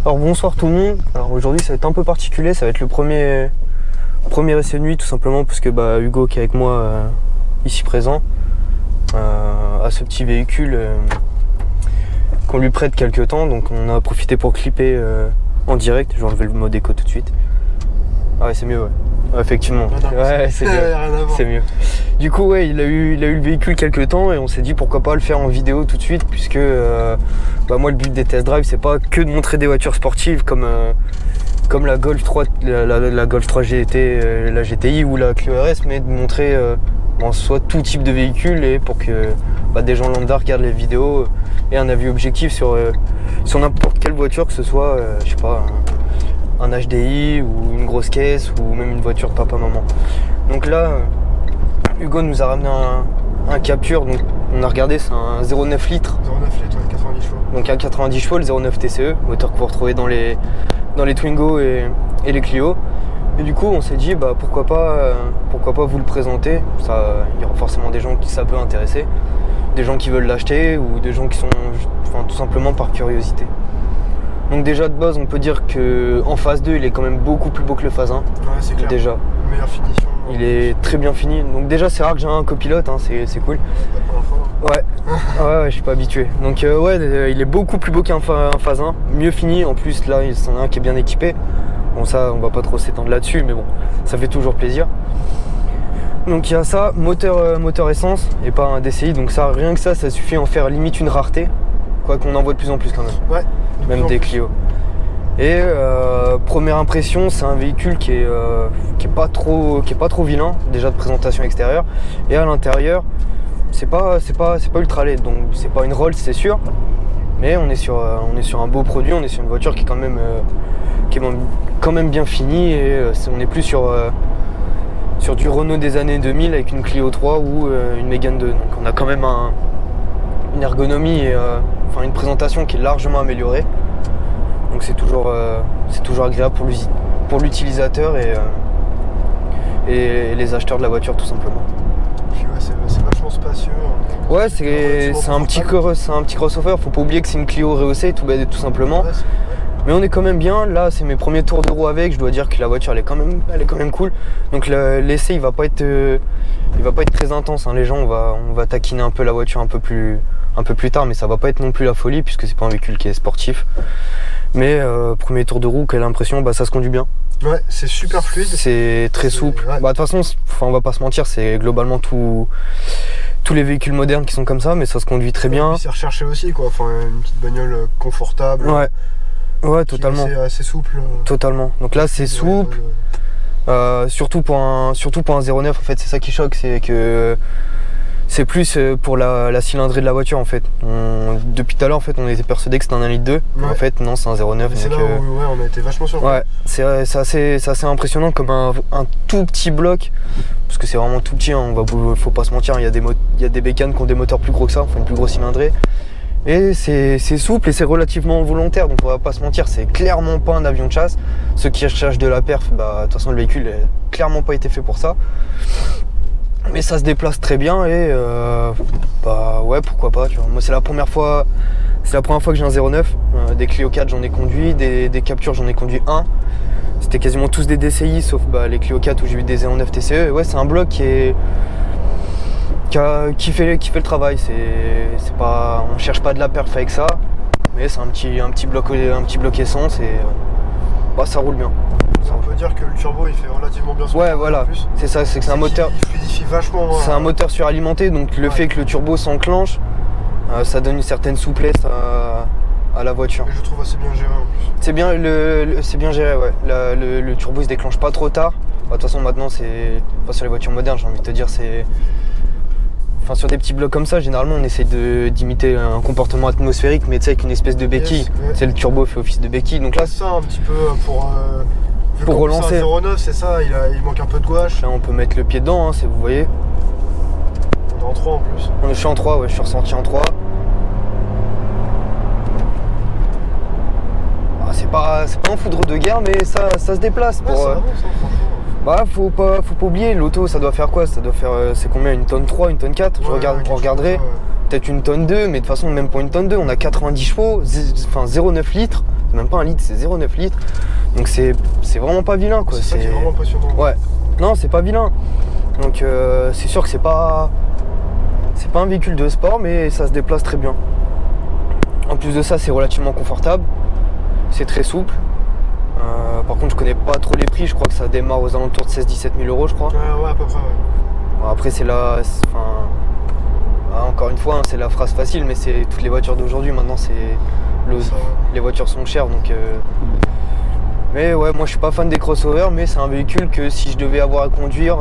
Alors bonsoir tout le monde. Alors aujourd'hui ça va être un peu particulier, ça va être le premier essai de nuit tout simplement parce que Hugo qui est avec moi ici présent a ce petit véhicule qu'on lui prête quelques temps, donc on a profité pour clipper en direct. Je vais enlever le mode écho tout de suite. Ah ouais, c'est mieux, ouais. Effectivement. Ouais, c'est mieux. C'est mieux. Du coup ouais, il a eu le véhicule quelques temps et on s'est dit pourquoi pas le faire en vidéo tout de suite puisque moi le but des test drive c'est pas que de montrer des voitures sportives comme la Golf 3, la Golf 3 GT, la GTI ou la Clio RS, mais de montrer soit tout type de véhicule et pour que des gens lambda regardent les vidéos et un avis objectif sur n'importe quelle voiture, que ce soit je sais pas un HDI ou une grosse caisse ou même une voiture de papa-maman. Donc là Hugo nous a ramené un Capture, donc on a regardé, c'est un 0,9 litres. 0,9 litres, 90 chevaux. Donc un 90 chevaux, le 0,9 TCE, moteur que vous retrouvez dans les Twingo et les Clio. Et du coup on s'est dit pourquoi pas vous le présenter. Ça, il y aura forcément des gens qui ça peut intéresser, des gens qui veulent l'acheter ou des gens qui sont tout simplement par curiosité. Donc déjà de base on peut dire que en phase 2 il est quand même beaucoup plus beau que le phase 1. Ouais, c'est clair. Déjà. Meilleure finition. Il est très bien fini. Donc déjà c'est rare que j'ai un copilote, c'est cool. Ouais, je suis pas habitué. Donc il est beaucoup plus beau qu'un phase 1, mieux fini. En plus là il y en a un qui est bien équipé. Bon ça on va pas trop s'étendre là-dessus, mais bon, ça fait toujours plaisir. Donc il y a ça, moteur essence et pas un DCI, donc ça rien que ça suffit à en faire limite une rareté. Quoi qu'on en voit de plus en plus quand même. Ouais. Même des Clio. Et première impression, c'est un véhicule qui est pas trop vilain, déjà de présentation extérieure. Et à l'intérieur, c'est pas ultra laid, donc c'est pas une Rolls c'est sûr, mais on est sur un beau produit, on est sur une voiture qui est quand même bien finie et on est plus sur du Renault des années 2000 avec une Clio 3 ou une Mégane 2. Donc on a quand même une ergonomie et une présentation qui est largement améliorée. Donc c'est toujours agréable pour l'utilisateur et les acheteurs de la voiture tout simplement. Puis ouais, c'est vachement spacieux. Ouais, c'est un petit crossover, faut pas oublier que c'est une Clio rehaussée tout simplement. Ouais, mais on est quand même bien, là c'est mes premiers tours de roue avec, je dois dire que la voiture elle est quand même cool. Donc l'essai il va pas être très intense, hein. Les gens on va taquiner un peu la voiture un peu plus tard, mais ça va pas être non plus la folie puisque c'est pas un véhicule qui est sportif. Mais premier tour de roue, quelle impression, ça se conduit bien. Ouais, c'est super fluide. C'est très souple. Ouais. De toute façon, on va pas se mentir, c'est globalement tous les véhicules modernes qui sont comme ça, mais ça se conduit très bien. C'est recherché aussi quoi, une petite bagnole confortable. Ouais, totalement. C'est assez souple. Totalement. Donc là c'est souple. Surtout pour un 0,9 en fait, c'est ça qui choque, c'est que c'est plus pour la cylindrée de la voiture en fait. Depuis tout à l'heure en fait on était persuadé que c'était un 1,2 litre. Ouais. En fait non, c'est un 0,9. C'est là où on a été vachement surpris. Ouais, c'est assez impressionnant comme un tout petit bloc. Parce que c'est vraiment tout petit, hein. Faut pas se mentir, il y a des bécanes qui ont des moteurs plus gros que ça, une plus grosse cylindrée. Et c'est souple et c'est relativement volontaire, donc on va pas se mentir, c'est clairement pas un avion de chasse. Ceux qui recherchent de la perf, de toute façon le véhicule n'a clairement pas été fait pour ça. Mais ça se déplace très bien et ouais, pourquoi pas, tu vois. Moi c'est la première fois que j'ai un 0,9. Des Clio 4 j'en ai conduit, des Capture j'en ai conduit un. C'était quasiment tous des DCI sauf les Clio 4 où j'ai eu des 0,9 TCE. Et ouais, c'est un bloc qui fait le travail. C'est pas, on cherche pas de la perf avec ça, mais c'est un petit bloc essence et ça roule bien. On peut dire que le turbo il fait relativement bien son travail. Ouais, voilà, c'est ça, c'est que c'est un moteur. Il fluidifie vachement. C'est un moteur suralimenté, donc le fait que le turbo s'enclenche, ça donne une certaine souplesse à la voiture. Et je trouve assez bien géré en plus. C'est bien géré, ouais. Le turbo il se déclenche pas trop tard. De toute façon maintenant sur les voitures modernes, j'ai envie de te dire sur des petits blocs comme ça, généralement on essaye d'imiter un comportement atmosphérique, mais tu sais avec une espèce de béquille. Yes, ouais. C'est le turbo fait office de béquille. Donc là, c'est ça un petit peu pour relancer. C'est un 0,9, c'est ça, il manque un peu de gouache. Là on peut mettre le pied dedans, hein, vous voyez. On est en 3 en plus. Je suis en 3, ouais, je suis ressorti en 3. C'est pas un foudre de guerre, mais ça se déplace. Ouais, ça avance, franchement. Faut pas oublier, l'auto ça doit faire quoi? Ça doit faire, c'est combien? Une tonne 3, une tonne 4? On regarderait. Ouais. Peut-être une tonne 2, mais de toute façon même pour une tonne 2, on a 90 chevaux, 0,9 litres. même pas 1 litre, c'est 0,9 litres. Donc c'est vraiment pas vilain quoi. C'est ça qui est vraiment impressionnant. Ouais, non c'est pas vilain. Donc c'est sûr que c'est pas un véhicule de sport, mais ça se déplace très bien. En plus de ça, c'est relativement confortable, c'est très souple. Par contre, je connais pas trop les prix, je crois que ça démarre aux alentours de 16-17 000 euros, je crois. Ouais, à peu près, ouais. Bon, après, encore une fois, hein, c'est la phrase facile, mais c'est toutes les voitures d'aujourd'hui. Maintenant, les voitures sont chères, donc. Mais ouais, moi, je suis pas fan des crossovers, mais c'est un véhicule que si je devais avoir à conduire,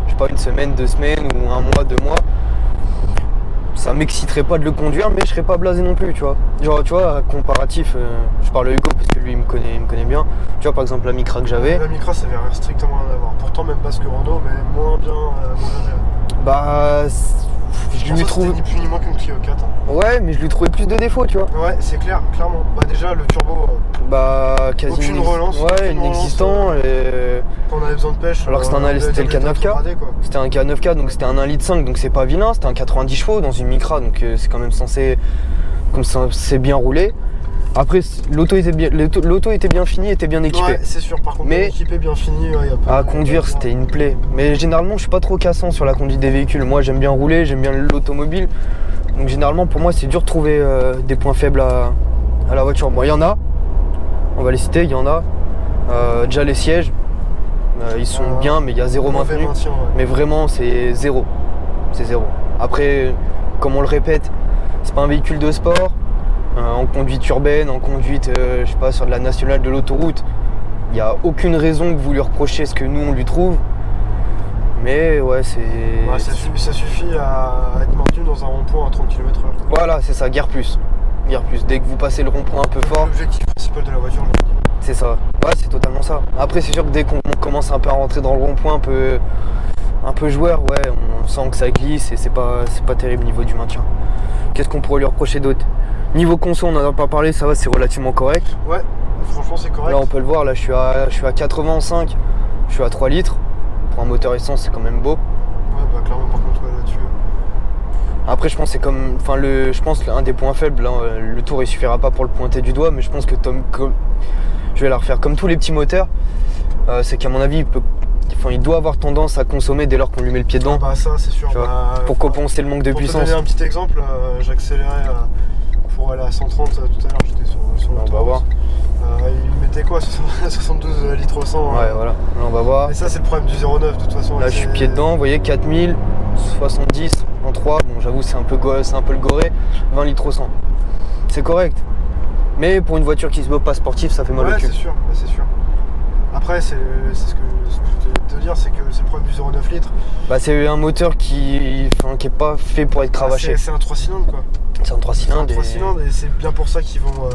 je sais pas, 1 semaine, 2 semaines ou 1 mois, 2 mois. Ça m'exciterait pas de le conduire, mais je serais pas blasé non plus, tu vois. Genre, tu vois, comparatif, je parle à Hugo parce que lui il me connaît bien. Tu vois, par exemple, la Micra que j'avais. La Micra, ça avait strictement rien à voir. Pourtant, même basse que Renault, mais moins bien géré. Bah, je lui trouve. C'était ni plus ni moins qu'une Clio 4. Hein. Ouais, mais je lui trouvais plus de défauts, tu vois. Ouais, c'est clair, clairement. Bah, déjà, le turbo. Bah, quasi. Aucune relance. Ouais, inexistant. Quand on avait besoin de pêche. Alors que c'était le K9K. C'était un K9K, donc c'était un 1,5 litre, donc c'est pas vilain. C'était un 90 chevaux dans une Micra, donc c'est quand même censé. Comme ça, c'est bien roulé. Après, l'auto était bien finie, était bien équipée. Ouais, c'est sûr, par contre, mais bien équipé, bien fini. Ouais, à conduire, c'était une plaie. Mais généralement, je suis pas trop cassant sur la conduite des véhicules. Moi, j'aime bien rouler, j'aime bien l'automobile. Donc, généralement, pour moi, c'est dur de trouver des points faibles à la voiture. Bon, il y en a, on va les citer, il y en a. Déjà, les sièges, ils sont bien, mais il y a zéro maintenu. Ouais. Mais vraiment, c'est zéro. C'est zéro. Après, comme on le répète, c'est pas un véhicule de sport. En conduite urbaine, en conduite, je sais pas, sur de la nationale, de l'autoroute, il n'y a aucune raison que vous lui reprochiez ce que nous on lui trouve. Mais ouais, c'est. Ouais, ça suffit à être maintenu dans un rond-point à 30 km/h. Voilà, c'est ça, guère plus. Guère plus. Dès que vous passez le rond-point un peu fort. L'objectif principal de la voiture, c'est ça. Ouais, c'est totalement ça. Après, c'est sûr que dès qu'on commence un peu à rentrer dans le rond-point un peu joueur, ouais, on sent que ça glisse et c'est pas terrible niveau du maintien. Qu'est-ce qu'on pourrait lui reprocher d'autre? Niveau conso, on n'en a pas parlé, ça va, c'est relativement correct. Ouais, franchement c'est correct. Là on peut le voir, là je suis à 85, je suis à 3 litres. Pour un moteur essence c'est quand même beau. Ouais bah clairement par contre là-dessus. Après je pense que c'est comme. Enfin je pense qu'un des points faibles, là, le tour il suffira pas pour le pointer du doigt, mais je pense que je vais la refaire comme tous les petits moteurs. C'est qu'à mon avis il doit avoir tendance à consommer dès lors qu'on lui met le pied dedans. Ah bah ça c'est sûr. Pour compenser le manque de puissance. Pour te donner un petit exemple, j'accélérais pour aller à 130 tout à l'heure, j'étais sur on va voir. Il mettait quoi, 72 litres au 100. Ouais voilà, là on va voir. Et ça c'est le problème du 0,9 de toute façon. Là je suis pied dedans, vous voyez 4070 en 3, bon j'avoue c'est un peu le goré, 20 litres au 100. C'est correct. Mais pour une voiture qui se veut pas sportive, ça fait mal au cul. C'est sûr. Après c'est ce que je voulais te dire, c'est que c'est le problème du 0,9 litres. Bah c'est un moteur qui est pas fait pour être cravaché. C'est un 3 cylindres quoi. C'est un 3 cylindres. Et c'est bien pour ça qu'ils vont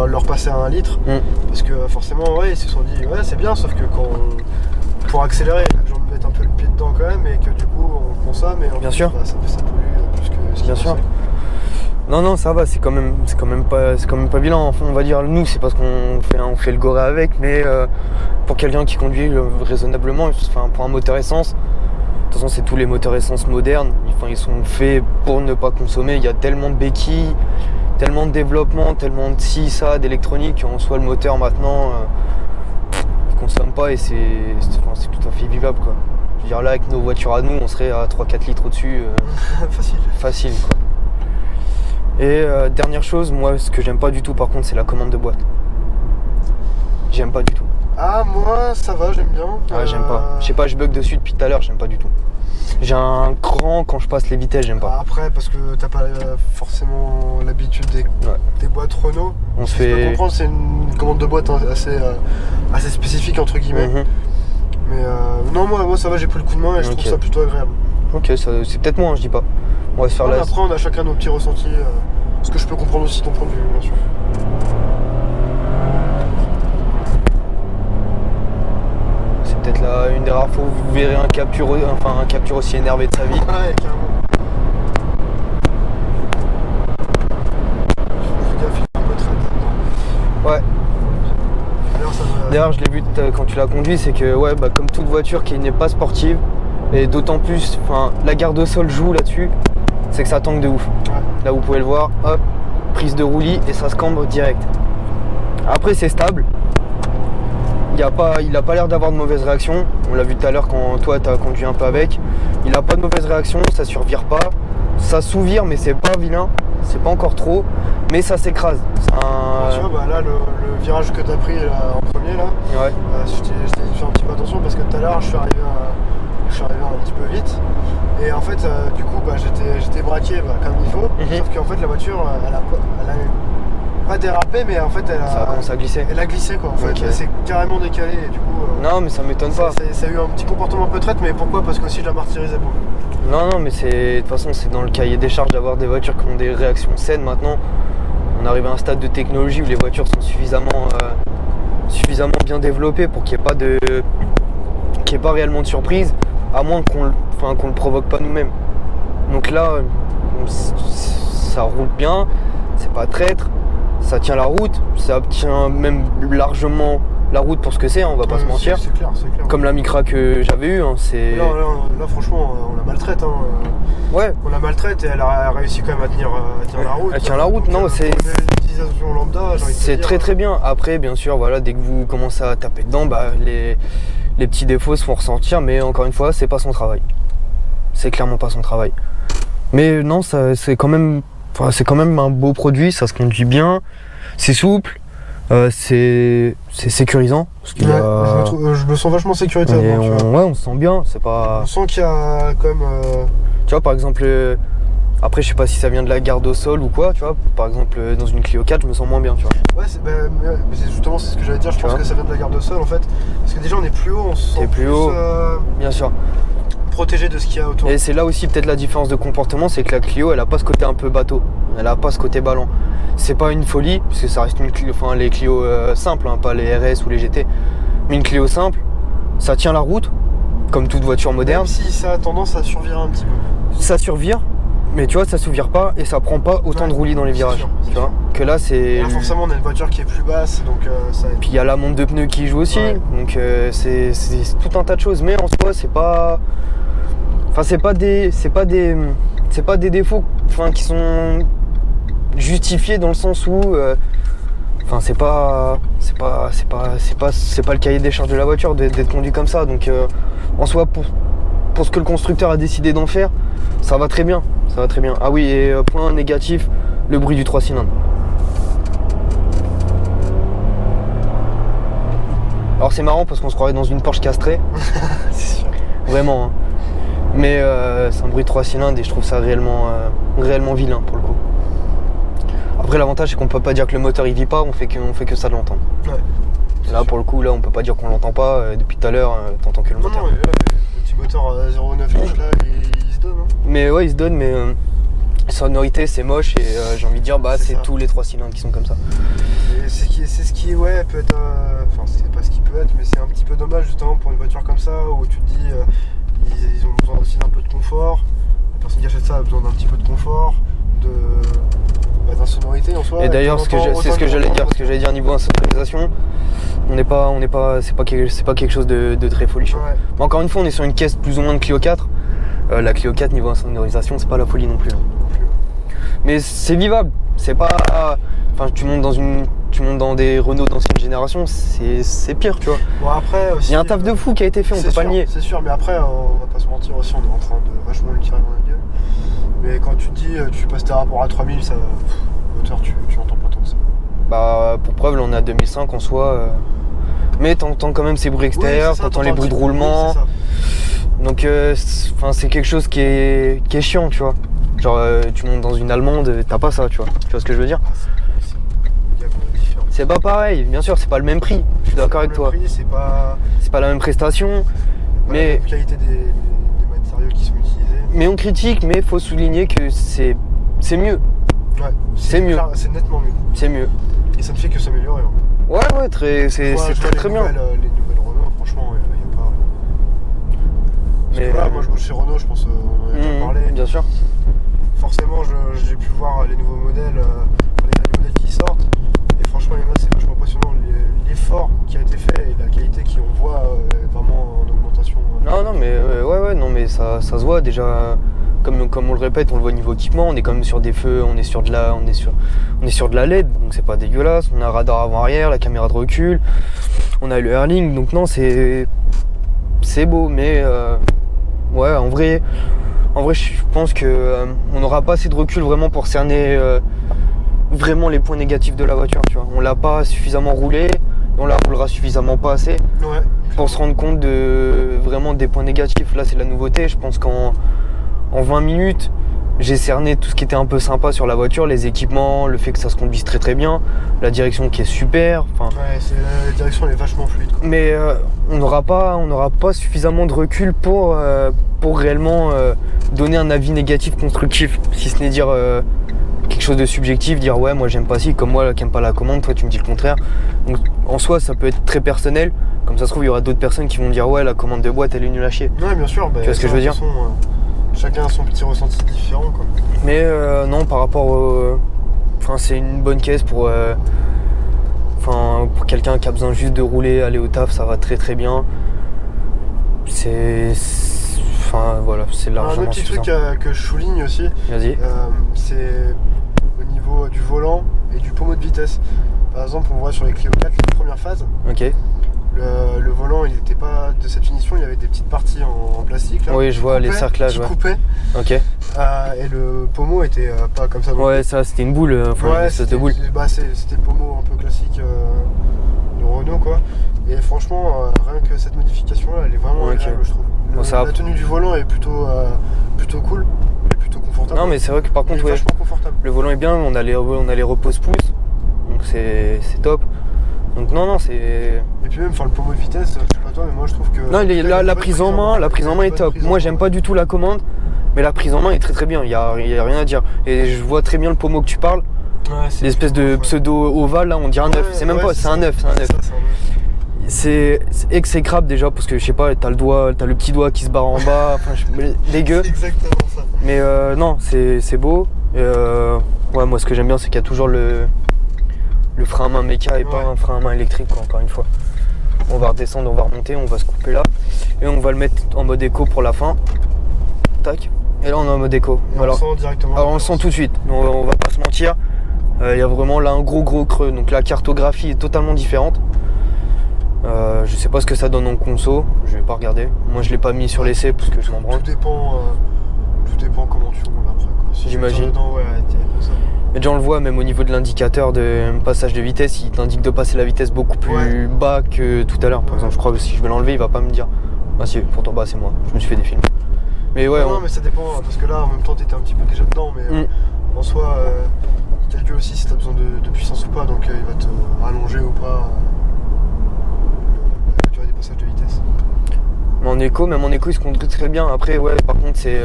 leur passer à 1 litre. Parce que forcément ouais ils se sont dit ouais c'est bien, sauf que pour accélérer il y a besoin de mettre un peu le pied dedans quand même, et que du coup on consomme et bien sûr. Bah, ça pollue plus que ce bien sûr. Non ça va, c'est quand même pas vilain. Enfin, on va dire nous c'est parce qu'on fait le goré avec, mais pour quelqu'un qui conduit raisonnablement, enfin, pour un moteur essence, de toute façon c'est tous les moteurs essence modernes, ils sont faits pour ne pas consommer. Il y a tellement de béquilles, tellement de développement, tellement de ci, ça, d'électronique, en soi le moteur maintenant il consomme pas et c'est tout à fait vivable quoi. Je veux dire là avec nos voitures à nous on serait à 3-4 litres au-dessus. Facile quoi. Et dernière chose, moi ce que j'aime pas du tout par contre c'est la commande de boîte. J'aime pas du tout. Ah moi ça va, j'aime bien. Ah j'aime pas. Je sais pas, je bug dessus depuis tout à l'heure, j'aime pas du tout. J'ai un cran quand je passe les vitesses, j'aime pas. Après parce que t'as pas forcément l'habitude des boîtes Renault. On se fait... Je peux comprendre, c'est une commande de boîte assez spécifique entre guillemets. Mais non moi ça va, j'ai pris le coup de main et je trouve ça plutôt agréable. Ok, c'est peut-être moi, je dis pas. On va se faire Après on a chacun nos petits ressentis. Parce que je peux comprendre aussi ton point de vue bien sûr. C'est peut-être là une des rares fois où vous verrez un capture aussi énervé de sa vie. Ouais carrément. Ouais. D'ailleurs je l'ai vu quand tu l'as conduit, c'est que ouais bah comme toute voiture qui n'est pas sportive, et d'autant plus la garde au sol joue là-dessus, c'est que ça tangue de ouf. Ouais. Là vous pouvez le voir, hop, prise de roulis et ça se cambre direct. Après c'est stable. Il a pas l'air d'avoir de mauvaise réaction. On l'a vu tout à l'heure quand toi tu as conduit un peu avec. Il a pas de mauvaise réaction, ça survire pas. Ça sous-vire mais c'est pas vilain. C'est pas encore trop. Mais ça s'écrase. Tu vois, bah là le virage que tu as pris là, en premier là, Ouais. je t'ai dit de faire un petit peu attention parce que tout à l'heure je suis arrivé un petit peu vite. Et en fait du coup bah, j'étais braqué comme il faut. Sauf qu'en fait la voiture elle a pas dérapé, mais en fait Ça a commencé à glisser. Elle a glissé quoi en fait. Ok. Elle s'est carrément décalée et du coup. Non mais ça m'étonne pas. Ça a eu un petit comportement un peu traite, mais pourquoi? Parce qu'aussi je la martyrisais beaucoup. Non mais de toute façon c'est dans le cahier des charges d'avoir des voitures qui ont des réactions saines maintenant. On arrive à un stade de technologie où les voitures sont suffisamment bien développées pour qu'il n'y ait pas réellement de surprise, à moins qu'on le provoque pas nous-mêmes. Donc là, ça roule bien, c'est pas traître, ça tient la route, ça tient même largement la route pour ce que c'est, on va pas se mentir. C'est clair. Comme la Micra que j'avais eue, c'est... Là franchement on la maltraite. Ouais. On la maltraite et elle a réussi quand même à tenir la route. Elle tient la route, non, c'est... L'utilisation lambda, j'ai envie de te C'est dire. très bien. Après, bien sûr, voilà, dès que vous commencez à taper dedans, bah, les petits défauts se font ressentir, mais encore une fois, c'est pas son travail. C'est clairement pas son travail. Mais non, c'est quand même un beau produit, ça se conduit bien, c'est souple, c'est sécurisant. Parce qu'il y a... je me sens vachement sécuritaire. On se sent bien, c'est pas... On sent qu'il y a quand même... Tu vois, par exemple, après, je sais pas si ça vient de la garde au sol ou quoi, tu vois. Par exemple, dans une Clio 4, je me sens moins bien, tu vois. Ouais, c'est justement ce que j'allais dire. Je pense que ça vient de la garde au sol en fait. Parce que déjà, on est plus haut, on se sent plus haut. Bien sûr. Protégé de ce qu'il y a autour. Et c'est là aussi peut-être la différence de comportement, c'est que la Clio, elle a pas ce côté un peu bateau. Elle a pas ce côté ballon. C'est pas une folie, parce que ça reste une Clio, enfin les Clio simples, hein, pas les RS ou les GT. Mais une Clio simple, ça tient la route, comme toute voiture moderne. Même si ça a tendance à survirer un petit peu. Ça survire. Mais tu vois, ça s'ouvre pas et ça prend pas autant de roulis dans les virages. Sûr, tu vois que là, c'est. Là, forcément, on a une voiture qui est plus basse, donc ça. Puis il y a la monte de pneus qui joue aussi, donc c'est tout un tas de choses. Mais en soi, c'est pas. Enfin, c'est pas des défauts, enfin, qui sont justifiés dans le sens où. Enfin, c'est pas le cahier des charges de la voiture d'être conduit comme ça. Donc, en soi, pour ce que le constructeur a décidé d'en faire, ça va très bien. Ah oui, et point négatif, le bruit du 3 cylindres. Alors c'est marrant parce qu'on se croirait dans une Porsche castrée. C'est sûr. Vraiment. Hein. Mais c'est un bruit de 3 cylindres et je trouve ça réellement vilain pour le coup. Après l'avantage c'est qu'on peut pas dire que le moteur il vit pas, on fait que ça de l'entendre. Ouais. Là pour le coup, là on peut pas dire qu'on l'entend pas. Depuis tout à l'heure, t'entends que le moteur. Non, le petit moteur à 0,9 inch là, il se donne. Hein. Mais ouais, il se donne, mais sonorité c'est moche et j'ai envie de dire c'est tous les 3 cylindres qui sont comme ça. Et c'est ce qui ouais, peut être enfin c'est pas ce qui peut être, mais c'est un petit peu dommage justement pour une voiture comme ça où tu te dis ils ont besoin aussi d'un peu de confort. La personne qui achète ça a besoin d'un petit peu de confort, d'insonorité en soi. Et d'ailleurs c'est ce que j'allais dire niveau insonorisation, c'est pas quelque chose de très folichon. Ouais. Mais encore une fois on est sur une caisse plus ou moins de Clio 4. La Clio 4 niveau insonorisation c'est pas la folie non plus. Mais c'est vivable, c'est pas. Enfin tu montes dans des Renault d'ancienne génération, c'est pire tu vois. Bon après aussi. Il y a un taf de fou qui a été fait, on peut pas le nier. C'est sûr, mais après on va pas se mentir aussi, on est en train de vachement lui tirer dans la gueule. Mais quand tu te dis tu passes tes rapports à 3000, ça moteur tu entends pas tant que ça. Bah pour preuve là on est à 2005 en soi. Mais t'entends quand même ces bruits extérieurs, t'entends les bruits de roulement. Oui, donc c'est quelque chose qui est chiant tu vois. Genre tu montes dans une allemande, t'as pas ça tu vois ce que je veux dire. C'est pas pareil, bien sûr c'est pas le même prix, je suis d'accord avec toi. C'est pas la même prestation, mais la qualité des matériaux qui sont utilisés. Mais on critique, mais faut souligner que c'est mieux. Ouais, c'est mieux. C'est nettement mieux. C'est mieux. Et ça ne fait que s'améliorer. Hein. Ouais, c'est très bien. Les nouvelles Renault, franchement, il n'y a pas. Mais voilà, moi je bosse chez Renault, je pense on en a déjà parlé. Bien sûr. Forcément, j'ai pu voir les nouveaux modèles, les derniers modèles qui sortent. Et franchement, il y en a, c'est vachement impressionnant. L'effort qui a été fait et la qualité qu'on voit est vraiment en augmentation. Non, mais ça se voit déjà. comme on le répète, on le voit au niveau équipement, on est quand même sur des feux, on est sur de la LED, donc c'est pas dégueulasse. On a un radar avant-arrière, la caméra de recul, on a le Airlink, donc non, c'est beau, mais ouais, en vrai, je pense que on n'aura pas assez de recul vraiment pour cerner vraiment les points négatifs de la voiture, tu vois. On l'a pas suffisamment roulé, on la roulera suffisamment pas assez pour se rendre compte de vraiment des points négatifs. Là, c'est la nouveauté. Je pense qu'en 20 minutes, j'ai cerné tout ce qui était un peu sympa sur la voiture, les équipements, le fait que ça se conduise très très bien, la direction qui est super. Ouais, la direction elle est vachement fluide, quoi. Mais on n'aura pas suffisamment de recul pour réellement donner un avis négatif constructif, si ce n'est dire quelque chose de subjectif, dire ouais moi j'aime pas ci, comme moi qui aime pas la commande, toi tu me dis le contraire. Donc en soi ça peut être très personnel, comme ça se trouve il y aura d'autres personnes qui vont dire ouais la commande de boîte elle est nulle à chier. Ouais bien sûr, tu vois ce que je veux dire. Chacun a son petit ressenti différent, quoi. Mais non, par rapport au... Enfin c'est une bonne caisse pour quelqu'un qui a besoin juste de rouler, aller au taf, ça va très très bien. Enfin voilà, c'est largement un petit suffisant. truc que je souligne aussi, Vas-y. c'est au niveau du volant et du pommeau de vitesse. Par exemple, on voit sur les Clio 4, la première phase, Ok. le volant il n'était pas de cette finition, il y avait des petites parties en plastique là, Oui, je vois les cerclages. qui Ouais. coupaient, Ok. et le pommeau était pas comme ça. Ouais, ça c'était une boule, une espèce de boule. C'était le pommeau un peu classique de Renault, quoi. Et franchement, rien que cette modification là, elle est vraiment agréable, je trouve. Bon, la tenue du volant est plutôt cool, et plutôt confortable. Non mais c'est vrai que par contre, ouais, vachement confortable. le volant est bien, on a les repose-pouces, donc c'est top. Donc non, c'est... Et puis même, le pommeau de vitesse, je sais pas toi, mais moi je trouve que... Non, la prise en main est top. Moi j'aime pas du tout la commande, mais la prise en main est très très bien, il y a rien à dire. Et je vois très bien le pommeau que tu parles, l'espèce de pseudo ovale là, on dirait un œuf, c'est même pas, c'est un œuf, c'est exécrable déjà parce que je sais pas, t'as le petit doigt qui se barre en bas, dégueu. C'est exactement ça. Mais non, c'est beau. Et ouais, moi ce que j'aime bien c'est qu'il y a toujours le frein à main méca et pas un frein à main électrique, quoi, encore une fois. On va redescendre, on va remonter, on va se couper là et on va le mettre en mode éco pour la fin. Tac. Et là on est en mode éco. On le sent directement. Alors on le sent tout de suite. On va pas se mentir. Il y a vraiment là un gros creux. Donc la cartographie est totalement différente. Je sais pas ce que ça donne en conso, je vais pas regarder. Moi je l'ai pas mis sur l'essai parce que je m'en branle. Tout dépend comment tu roules après, quoi. Si j'imagine. Dedans, ouais, t'es comme ça. Mais déjà on le voit même au niveau de l'indicateur de passage de vitesse, il t'indique de passer la vitesse beaucoup plus bas que tout à l'heure. Par exemple, je crois que si je vais l'enlever, il va pas me dire. Ah si, pourtant bah c'est moi, je me suis fait des films. Mais ouais. Non, mais ça dépend, parce que là en même temps t'étais un petit peu déjà dedans, mais en soi, il calcule aussi si t'as besoin de puissance ou pas, donc il va te rallonger ou pas la durée des passages de vitesse. Mais même en éco il se conduit très bien. Après ouais, par contre c'est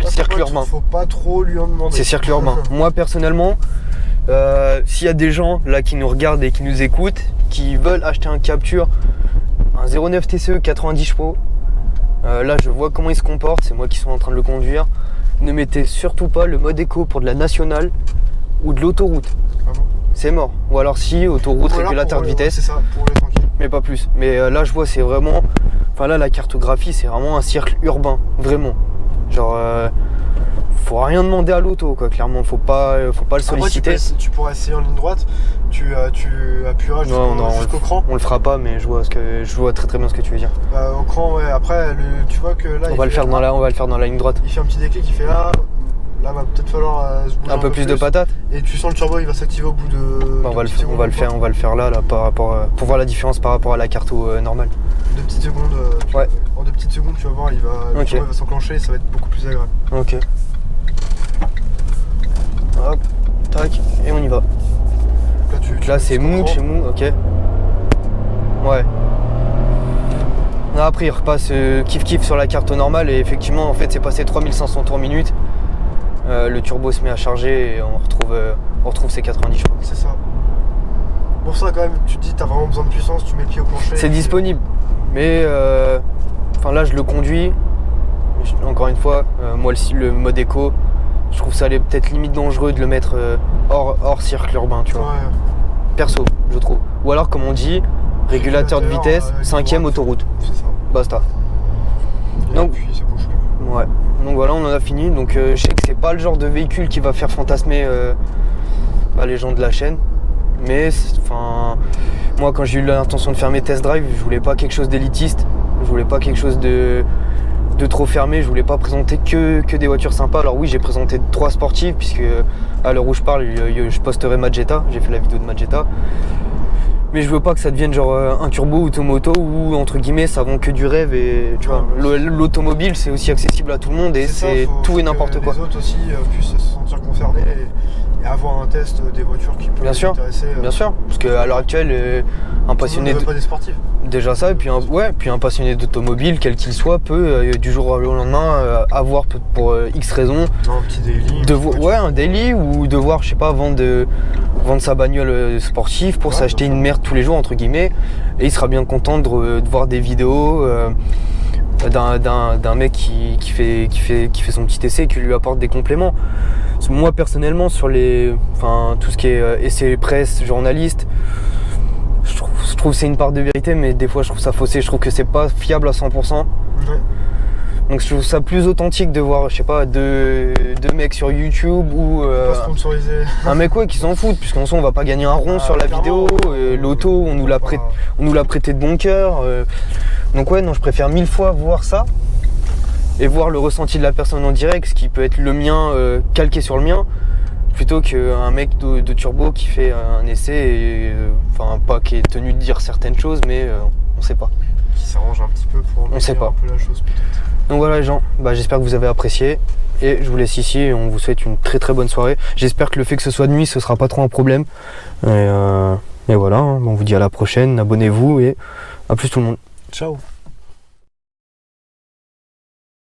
circuit urbain. Faut pas trop lui en demander. C'est circuit urbain. Moi personnellement, s'il y a des gens là qui nous regardent et qui nous écoutent, qui veulent acheter un Captur, un 09 TCE 90 chevaux, là je vois comment il se comporte, c'est moi qui suis en train de le conduire. Ne mettez surtout pas le mode éco pour de la nationale ou de l'autoroute. Ah bon ? C'est mort. Ou alors si, autoroute, régulateur de vitesse. C'est ça, pour les tranquilles. Mais pas plus. Mais là je vois c'est vraiment... Enfin là la cartographie c'est vraiment un cercle urbain. Vraiment. Genre... faut rien demander à l'auto, quoi, clairement. Faut pas le solliciter. Après, tu pourras essayer en ligne droite. Tu appuieras jusqu'au cran. On le fera pas, mais je vois très très bien ce que tu veux dire. Au cran, ouais. Après, tu vois que là... On va le faire dans la ligne droite. Il fait un petit déclic, il fait là. Là, va peut-être falloir se bouger un peu plus de patates. Et tu sens le turbo, il va s'activer au bout de... on va le faire là par rapport pour voir la différence par rapport à la carto normale. 2 petites secondes. En 2 petites secondes, tu vas voir, le turbo va s'enclencher et ça va être beaucoup plus agréable. Ok. Hop, tac, et on y va. Là c'est mou, chez mou, ok. Ouais. Là, après il repasse kiff sur la carte normale et effectivement en fait c'est passé 3500 tours minute. Le turbo se met à charger et on retrouve ses 90 chevaux. C'est ça. Pour ça quand même, tu te dis t'as vraiment besoin de puissance, tu mets le pied au plancher. C'est disponible. Mais là je le conduis. Encore une fois, moi le mode éco, je trouve ça peut-être limite dangereux de le mettre hors cercle urbain, tu vois. Ouais. Perso, je trouve. Ou alors comme on dit, régulateur de vitesse, 5ème autoroute. C'est ça. Basta. Et donc, puis, c'est bouche. Ouais. Donc voilà, on en a fini. Donc je sais que c'est pas le genre de véhicule qui va faire fantasmer les gens de la chaîne. Mais moi quand j'ai eu l'intention de faire mes test drive, je voulais pas quelque chose d'élitiste. Je voulais pas quelque chose de trop fermé. Je voulais pas présenter que des voitures sympas. Alors oui, j'ai présenté 3 sportives puisque à l'heure où je parle, je posterai Magetta. J'ai fait la vidéo de Magetta. Mais je veux pas que ça devienne genre un turbo automoto où entre guillemets ça vend que du rêve et tu vois, l'automobile c'est aussi accessible à tout le monde et c'est tout et n'importe quoi. Les autres aussi puissent se sentir concernés et avoir un test des voitures qui peuvent les intéresser. Bien sûr, parce qu'à l'heure actuelle, un passionné pas des sportifs. Déjà ça, et puis un passionné d'automobile, quel qu'il soit, peut du jour au lendemain avoir pour X raisons un petit daily. Un daily ou devoir, je sais pas, vendre sa bagnole sportive pour s'acheter une merde tous les jours entre guillemets, et il sera bien content de voir des vidéos d'un mec qui fait son petit essai et qui lui apporte des compléments. Moi personnellement sur tout ce qui est essai presse, journaliste, je trouve que c'est une part de vérité, mais des fois je trouve ça faussé, je trouve que c'est pas fiable à 100%. Ouais. Donc je trouve ça plus authentique de voir, je sais pas, deux mecs sur YouTube ou un mec qui s'en fout, puisqu'en soi on va pas gagner un rond sur la vidéo, l'auto on nous l'a prêté de bon cœur. Donc ouais, non, je préfère 1000 fois voir ça et voir le ressenti de la personne en direct, ce qui peut être le mien calqué sur le mien, plutôt qu'un mec de turbo qui fait un essai et pas qui est tenu de dire certaines choses, mais on sait pas. Qui s'arrange un petit peu pour on sait pas. Un peu la chose peut-être. Donc voilà les gens, j'espère que vous avez apprécié et je vous laisse ici et on vous souhaite une très très bonne soirée. J'espère que le fait que ce soit de nuit ce sera pas trop un problème. Et voilà, on vous dit à la prochaine, abonnez-vous et à plus tout le monde. Ciao.